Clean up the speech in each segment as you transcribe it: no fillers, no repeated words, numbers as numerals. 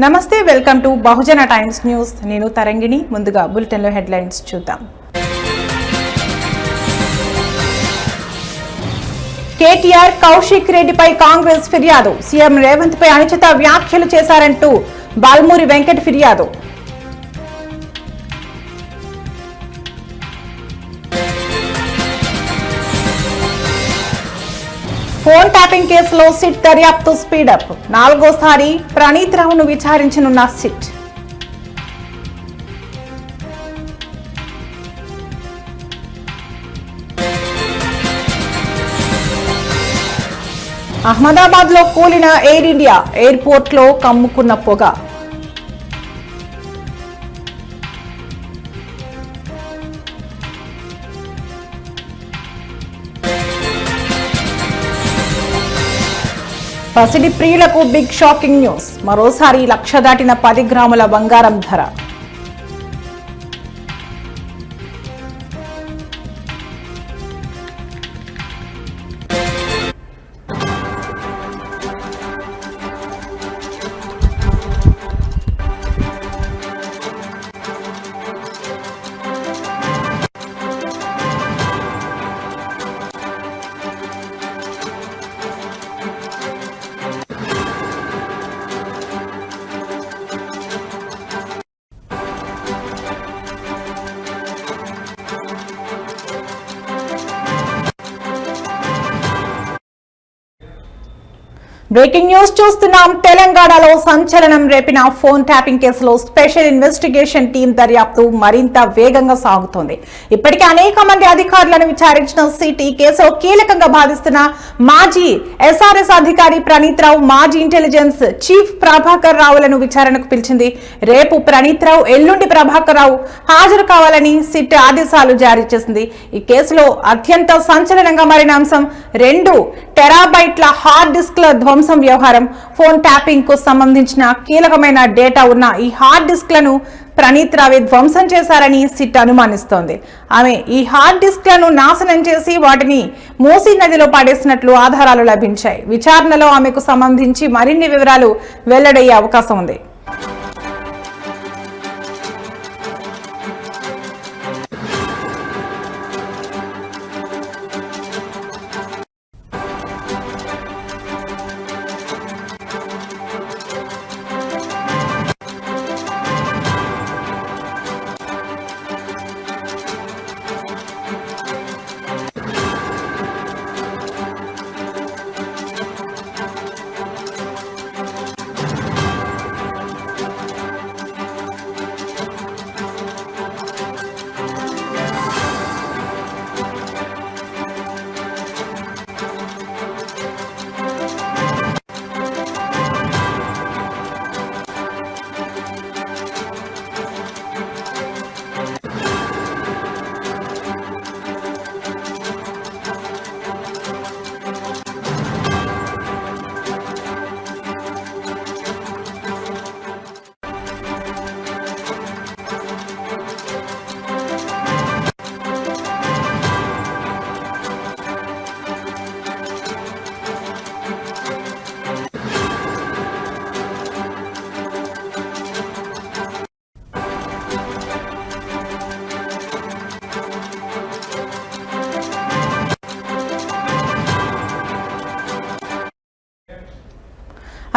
నమస్తే, welcome to Bahujan times news. నేను తరంగిణి. ముందుగా బులెటిన్లో హెడ్లైన్స్ చూద్దాం. కేటీఆర్ కౌశిక్ రెడ్డిపై కాంగ్రెస్ ఫిర్యాదు. సీఎం రేవంత్ పై అనుచిత వ్యాఖ్యలు చేశారంటూ బాల్మూరి వెంకట్ ఫిర్యాదు. ఫోన్ ట్యాపింగ్ కేసులో సిట్ దర్యాప్తు స్పీడప్. 4వ సారి ప్రణీత్ రావును విచారించనున్న సిట్. అహ్మదాబాద్ లో కూలిన ఎయిర్ ఇండియా. ఎయిర్పోర్ట్ లో కమ్ముకున్న పొగ. పసిడి ప్రియులకు బిగ్ షాకింగ్ న్యూస్. మరోసారి 1,00,000 దాటిన 10 గ్రాముల బంగారం ధర. బ్రేకింగ్ న్యూస్ చూస్తున్నాం. తెలంగాణలో సంచలనం రేపిన ఫోన్ ట్యాపింగ్ కేసులో స్పెషల్ ఇన్వెస్టిగేషన్ టీం దర్యాప్తు మరింత వేగంగా సాగుతోంది. ఇప్పటికే అనేక మంది అధికారులను విచారించిన సిట్ ఈ కేసులో కీలకంగా భావిస్తున్న మాజీ ఎస్ఆర్ఎస్ అధికారి ప్రణీత్ రావు, మాజీ ఇంటెలిజెన్స్ చీఫ్ ప్రభాకర్ రావులను విచారణకు పిలిచింది. రేపు ప్రణీత్ రావు, ఎల్లుండి ప్రభాకర్ రావు హాజరు కావాలని సిట్ ఆదేశాలు జారీ చేసింది. ఈ కేసులో అత్యంత సంచలనంగా మారిన అంశం 2 టెరాబైట్ల హార్డ్ డిస్క్ల ధ్వంసం వ్యవహారం. ఫోన్ ట్యాపింగ్ కు సంబంధించిన కీలకమైన డేటా ఉన్న ఈ హార్డ్ డిస్క్లను ప్రణీత్ రావే ధ్వంసం చేశారని సిట్ అనుమానిస్తోంది. ఆమె ఈ హార్డ్ డిస్క్లను నాశనం చేసి వాటిని మూసీ నదిలో పడేసినట్లు ఆధారాలు లభించాయి. విచారణలో ఆమెకు సంబంధించి మరిన్ని వివరాలు వెల్లడయ్యే అవకాశం ఉంది.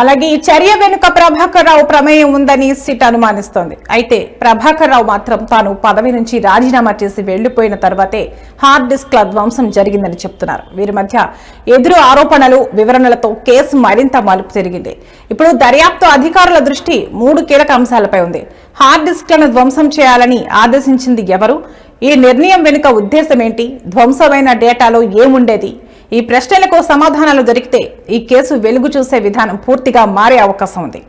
అలాగే ఈ చర్య వెనుక ప్రభాకర్ రావు ప్రమేయం ఉందని సిట్ అనుమానిస్తోంది. అయితే ప్రభాకర్ రావు మాత్రం తాను పదవి నుంచి రాజీనామా చేసి వెళ్లిపోయిన తర్వాతే హార్డ్ డిస్క్ల ధ్వంసం జరిగిందని చెప్తున్నారు. వీరి మధ్య ఎదురు ఆరోపణలు, వివరణలతో కేసు మరింత మలుపు తిరిగింది. ఇప్పుడు దర్యాప్తు అధికారుల దృష్టి 3 కీలక అంశాలపై ఉంది. హార్డ్ డిస్క్లను ధ్వంసం చేయాలని ఆదేశించింది ఎవరు? ఈ నిర్ణయం వెనుక ఉద్దేశం ఏంటి? ధ్వంసమైన డేటాలో ఏముండేది? ఈ ప్రశ్నలకు సమాధానాలు దొరికితే ఈ కేసు వెలుగు చూసే విధానం పూర్తిగా మారే అవకాశం ఉంది.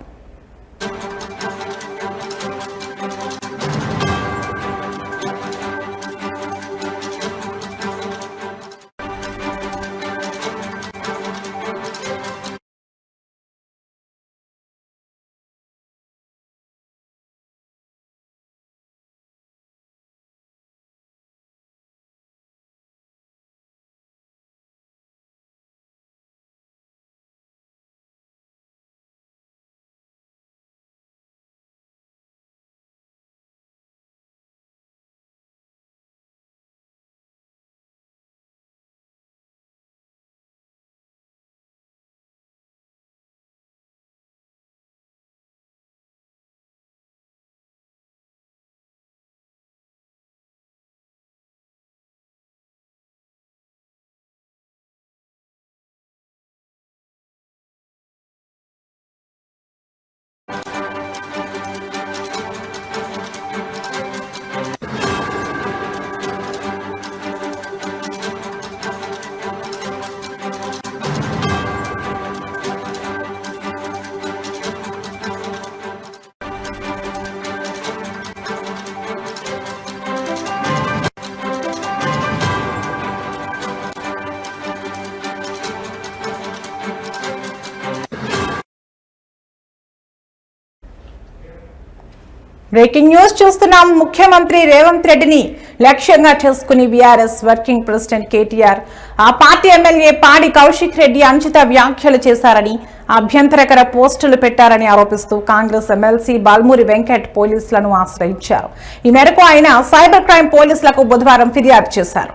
బ్రేకింగ్ న్యూస్ చూస్తున్నాం. ముఖ్యమంత్రి రేవంత్ రెడ్డిని లక్ష్యంగా చేసుకుని బీఆర్ఎస్ వర్కింగ్ ప్రెసిడెంట్ కేటీఆర్ ఆ పార్టీ ఎమ్మెల్యే పాడి కౌశిక్ రెడ్డి అనుచిత వ్యాఖ్యలు చేశారని, అభ్యంతరకర పోస్టులు పెట్టారని ఆరోపిస్తూ కాంగ్రెస్ ఎమ్మెల్సీ బాల్మూరి వెంకట్ పోలీసులను ఆశ్రయించారు. ఈ మేరకు ఆయన సైబర్ క్రైమ్ పోలీసులకు బుధవారం ఫిర్యాదు చేశారు.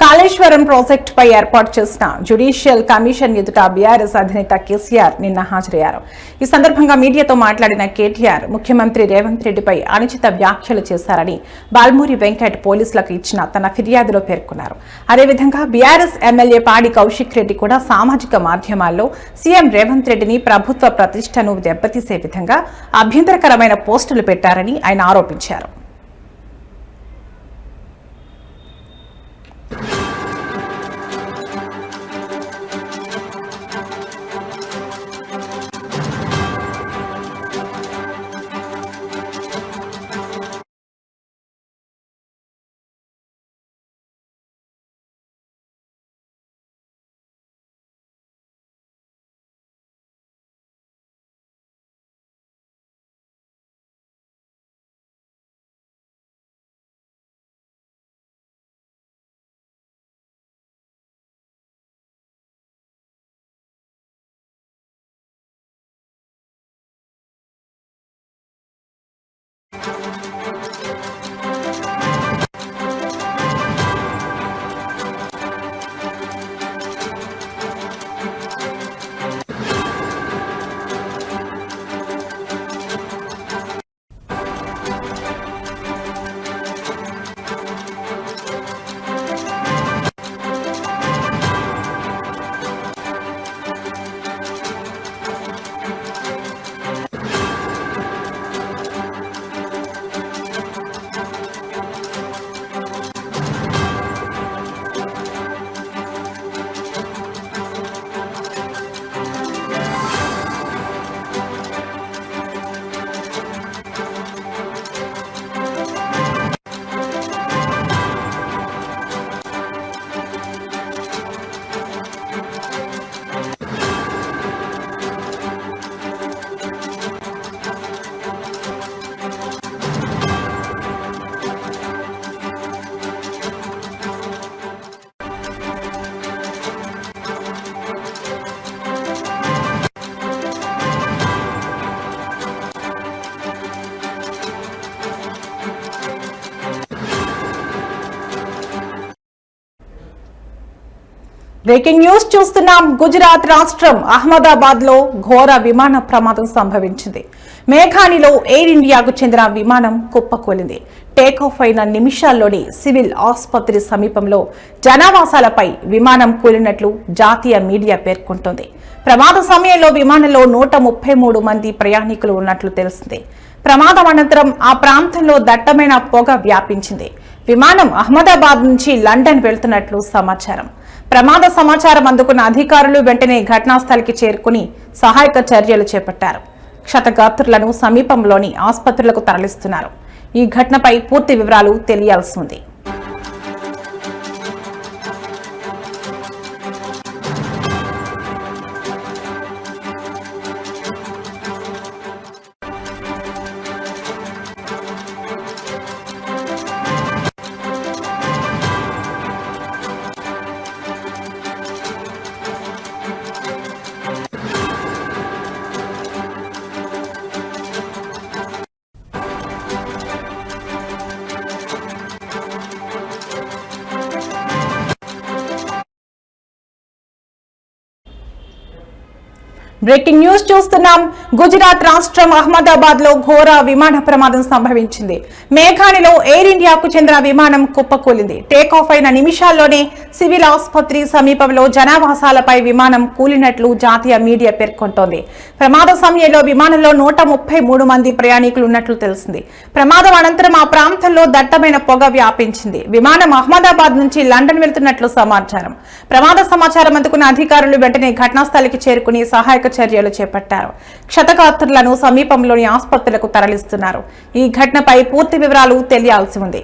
కాళేశ్వరం ప్రాజెక్టుపై ఏర్పాటు చేసిన జ్యుడిషియల్ కమిషన్ ఎదుట బీఆర్ఎస్ అధినేత కేసీఆర్ నిన్న హాజరయ్యారు. ఈ సందర్భంగా మీడియాతో మాట్లాడిన కేటీఆర్ ముఖ్యమంత్రి రేవంత్ రెడ్డిపై అనుచిత వ్యాఖ్యలు చేశారని బాల్మూరి వెంకట్ పోలీసులకు ఇచ్చిన తన ఫిర్యాదులో పేర్కొన్నారు. అదేవిధంగా బీఆర్ఎస్ ఎమ్మెల్యే పాడి కౌశిక్ రెడ్డి కూడా సామాజిక మాధ్యమాల్లో సీఎం రేవంత్ రెడ్డిని ప్రభుత్వ ప్రతిష్టను దెబ్బతీసే విధంగా అభ్యంతరకరమైన పోస్టులు పెట్టారని ఆయన ఆరోపించారు. బ్రేకింగ్ న్యూస్ చూస్తున్నాం. గుజరాత్ రాష్ట్రం అహ్మదాబాద్ లో ఘోర విమాన ప్రమాదం సంభవించింది. మేఘానిలో ఎయిర్ ఇండియాకు చెందిన విమానం కుప్పకూలింది. టేకాఫ్ అయిన నిమిషాల్లోనే సివిల్ ఆసుపత్రి సమీపంలో జనావాసాలపై విమానం కూలినట్లు జాతీయ మీడియా పేర్కొంటోంది. ప్రమాద సమయంలో విమానంలో 133 మంది ప్రయాణికులు ఉన్నట్లు తెలిసింది. ప్రమాదం అనంతరం ఆ ప్రాంతంలో దట్టమైన పొగ వ్యాపించింది. విమానం అహ్మదాబాద్ నుంచి లండన్ వెళ్తున్నట్లు సమాచారం. ప్రమాద సమాచారం అందుకున్న అధికారులు వెంటనే ఘటనా స్థలికి చేరుకుని సహాయక చర్యలు చేపట్టారు. క్షతగాత్రులను సమీపంలోని ఆసుపత్రులకు తరలిస్తున్నారు. ఈ ఘటనపై పూర్తి వివరాలు తెలియాల్సి ఉంది. బ్రేకింగ్ న్యూస్ చూస్తున్నాం. గుజరాత్ రాష్ట్రం అహ్మదాబాద్ లో ఘోర విమాన ప్రమాదం సంభవించింది. మేఘానిలో ఎయిర్ ఇండియాకు చెందిన విమానం కుప్పకూలింది. టేకాఫ్ అయిన నిమిషాల్లోనే సివిల్ ఆసుపత్రి సమీపంలో జనావాసాలపై విమానం కూలినట్లు జాతీయ మీడియా పేర్కొంటోంది. ప్రమాద సమయంలో విమానంలో 133 మంది ప్రయాణికులు ఉన్నట్లు తెలిసింది. ప్రమాదం అనంతరం ఆ ప్రాంతంలో దట్టమైన పొగ వ్యాపించింది. విమానం అహ్మదాబాద్ నుంచి లండన్ వెళ్తున్నట్లు సమాచారం. ప్రమాద సమాచారం అందుకున్న అధికారులు వెంటనే ఘటనా స్థలికి చేరుకుని సహాయక చర్యలు చేపట్టారు. క్షతగాత్రులను సమీపంలోని ఆసుపత్రులకు తరలిస్తున్నారు. ఈ ఘటనపై పూర్తి వివరాలు తెలియాల్సి ఉంది.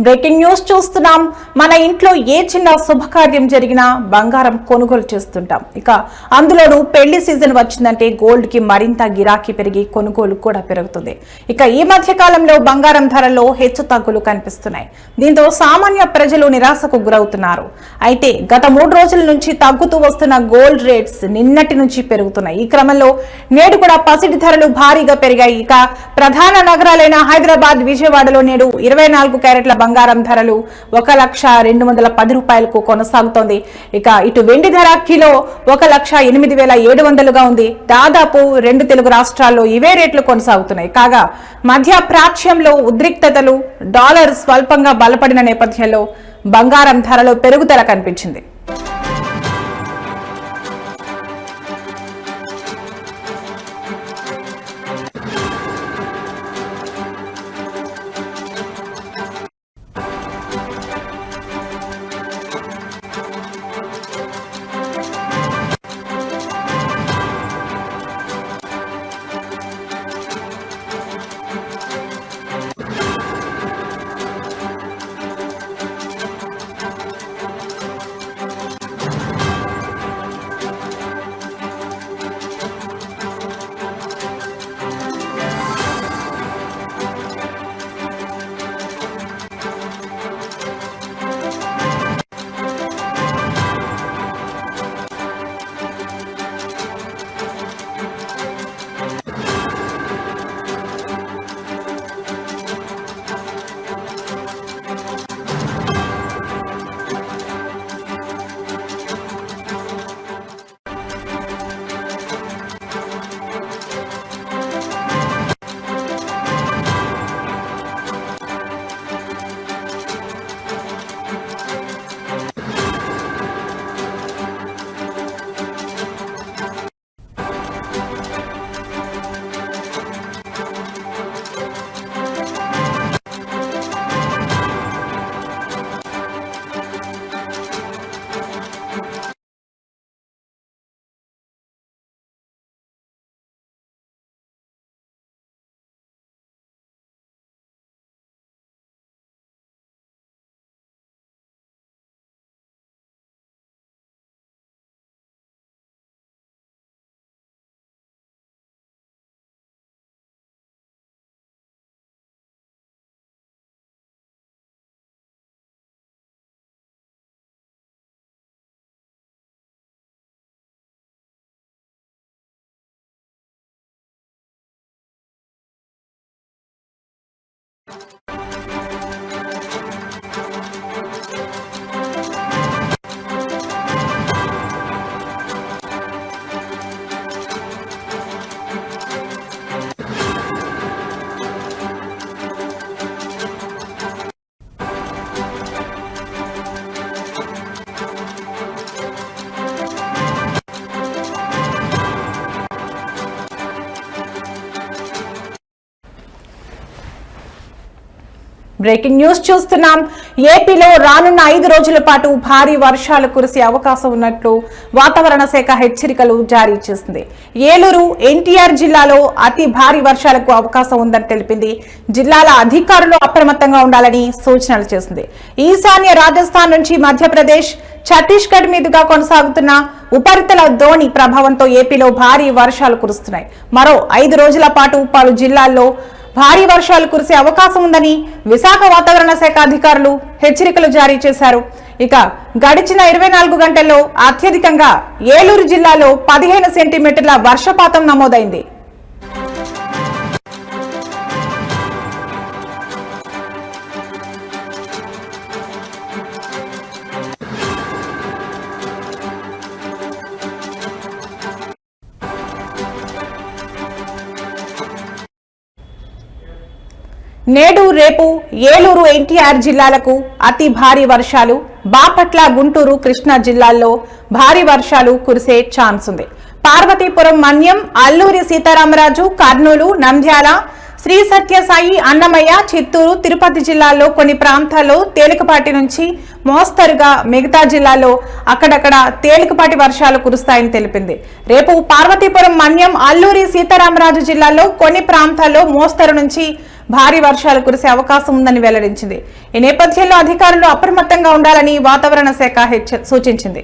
బ్రేకింగ్ న్యూస్ చూస్తున్నాం. మన ఇంట్లో ఏ చిన్న శుభకార్యం జరిగినా బంగారం కొనుగోలు చేస్తుంటాం. ఇక అందులోనూ పెళ్లి సీజన్ వచ్చిందంటే గోల్డ్ కి మరింత గిరాకీ పెరిగి కొనుగోలు కూడా పెరుగుతుంది. ఇక ఈ మధ్య కాలంలో బంగారం ధరల్లో హెచ్చు తగ్గులు కనిపిస్తున్నాయి. దీంతో సామాన్య ప్రజలు నిరాశకు గురవుతున్నారు. అయితే గత 3 రోజుల నుంచి తగ్గుతూ వస్తున్న గోల్డ్ రేట్స్ నిన్నటి నుంచి పెరుగుతున్నాయి. ఈ క్రమంలో నేడు కూడా పసిడి ధరలు భారీగా పెరిగాయి. ఇక ప్రధాన నగరాలైన హైదరాబాద్, విజయవాడలో నేడు 24 క్యారెట్ల బంగారం ధరలు 1,02,10 రూపాయలకు కొనసాగుతోంది. ఇక ఇటు వెండి ధర కిలో 1,08,700గా ఉంది. దాదాపు 2 తెలుగు రాష్ట్రాల్లో ఇవే రేట్లు కొనసాగుతున్నాయి. కాగా మధ్య ప్రాచ్యంలో ఉద్రిక్తతలు, డాలర్ స్వల్పంగా బలపడిన నేపథ్యంలో బంగారం ధరలో పెరుగుదల కనిపించింది. బ్రేకింగ్ న్యూస్ చూస్తున్నాం. ఏపీలో రానున్న 5 రోజుల పాటు భారీ వర్షాలు కురిసే అవకాశం ఉన్నట్లు వాతావరణ శాఖ హెచ్చరికలు జారీ చేసింది. ఏలూరు, ఎన్టీఆర్ జిల్లాలో అతి భారీ వర్షాలకు అవకాశం ఉందని తెలిపింది. జిల్లాల అధికారులు అప్రమత్తంగా ఉండాలని సూచనలు చేసింది. ఈశాన్య రాజస్థాన్ నుంచి మధ్యప్రదేశ్, ఛత్తీస్గఢ్ మీదుగా కొనసాగుతున్న ఉపరితల ద్రోణి ప్రభావంతో ఏపీలో భారీ వర్షాలు కురుస్తున్నాయి. మరో 5 రోజుల పాటు పలు జిల్లాల్లో భారీ వర్షాలు కురిసే అవకాశం ఉందని విశాఖ వాతావరణ శాఖ అధికారులు హెచ్చరికలు జారీ చేశారు. ఇక గడిచిన 24 గంటల్లో అత్యధికంగా ఏలూరు జిల్లాలో 15 సెంటీమీటర్ల వర్షపాతం నమోదైంది. నేడు, రేపు ఏలూరు, ఎన్టీఆర్ జిల్లాలకు అతి భారీ వర్షాలు, బాపట్ల, గుంటూరు, కృష్ణా జిల్లాల్లో భారీ వర్షాలు కురిసే ఛాన్స్ ఉంది. పార్వతీపురం, మన్యం, అల్లూరి సీతారామరాజు, కర్నూలు, నంద్యాల, శ్రీ సత్యసాయి, అన్నమయ్య, చిత్తూరు, తిరుపతి జిల్లాల్లో కొన్ని ప్రాంతాల్లో తేలికపాటి నుంచి మోస్తరుగా, మిగతా జిల్లాల్లో అక్కడక్కడ తేలికపాటి వర్షాలు కురుస్తాయని తెలిపింది. రేపు పార్వతీపురం, మన్యం, అల్లూరి సీతారామరాజు జిల్లాల్లో కొన్ని ప్రాంతాల్లో మోస్తరు నుంచి భారీ వర్షాలు కురిసే అవకాశం ఉందని వెల్లడించింది. ఈ నేపథ్యంలో అధికారులు అప్రమత్తంగా ఉండాలని వాతావరణ శాఖ సూచించింది.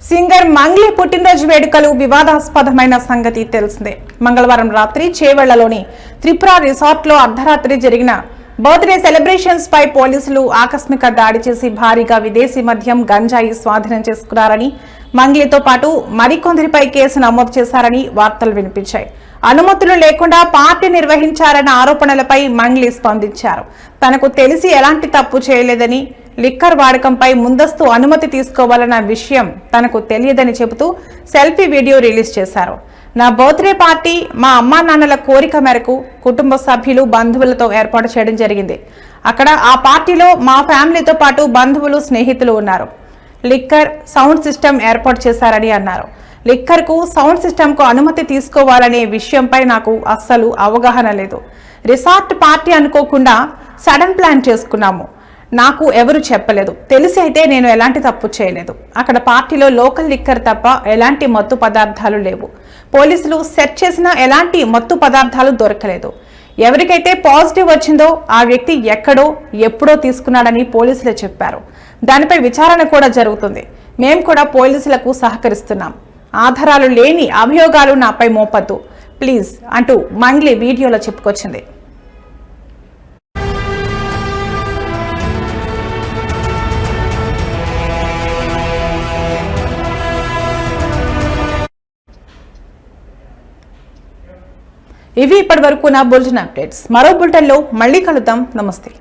సింగర్ మంగ్లీ పుట్టినరోజు వేడుకలు వివాదాస్పదమైన సంగతి తెలిసిందే. మంగళవారం రాత్రి చేవెళ్లలోని త్రిపుర రిసార్ట్లో అర్ధరాత్రి జరిగిన బర్త్డే సెలబ్రేషన్స్ పై పోలీసులు ఆకస్మిక దాడి చేసి భారీగా విదేశీ మద్యం, గంజాయి స్వాధీనం చేసుకున్నారని, మంగ్లీతో పాటు మరికొందరిపై కేసు నమోదు చేశారని వార్తలు వినిపించాయి. అనుమతులు లేకుండా పార్టీ నిర్వహించారన్న ఆరోపణలపై మంగ్లీ స్పందించారు. తనకు తెలిసి ఎలాంటి తప్పు చేయలేదని, లిక్కర్ వాడకంపై ముందస్తు అనుమతి తీసుకోవాలన్న విషయం తనకు తెలియదని చెబుతూ సెల్ఫీ వీడియో రిలీజ్ చేశారు. నా బర్త్డే పార్టీ మా అమ్మా నాన్నల కోరిక మేరకు కుటుంబ సభ్యులు, బంధువులతో ఏర్పాటు చేయడం జరిగింది. అక్కడ ఆ పార్టీలో మా ఫ్యామిలీతో పాటు బంధువులు, స్నేహితులు ఉన్నారు. లిక్కర్, సౌండ్ సిస్టమ్ ఏర్పాటు చేశారని అన్నారు. లిక్కర్కు, సౌండ్ సిస్టమ్కు అనుమతి తీసుకోవాలనే విషయంపై నాకు అస్సలు అవగాహన లేదు. రిసార్ట్ పార్టీ అనుకోకుండా సడన్ ప్లాన్ చేసుకున్నాము. నాకు ఎవరు చెప్పలేదు. తెలిసి అయితే నేను ఎలాంటి తప్పు చేయలేదు. అక్కడ పార్టీలో లోకల్ లిక్కర్ తప్ప ఎలాంటి మత్తు పదార్థాలు లేవు. పోలీసులు సెర్చ్ చేసినా ఎలాంటి మత్తు పదార్థాలు దొరకలేదు. ఎవరికైతే పాజిటివ్ వచ్చిందో ఆ వ్యక్తి ఎక్కడో, ఎప్పుడో తీసుకున్నాడని పోలీసులు చెప్పారు. దానిపై విచారణ కూడా జరుగుతుంది. మేం కూడా పోలీసులకు సహకరిస్తున్నాం. ఆధారాలు లేని అభియోగాలు నాపై మోపద్దు ప్లీజ్ అంటూ మంగ్లీ వీడియోలో చెప్పుకొచ్చింది. ఇవి ఇప్పటి వరకు నా బులెటిన్ అప్డేట్స్. మరో బులెటిన్లో మళ్ళీ కలుద్దాం. నమస్తే.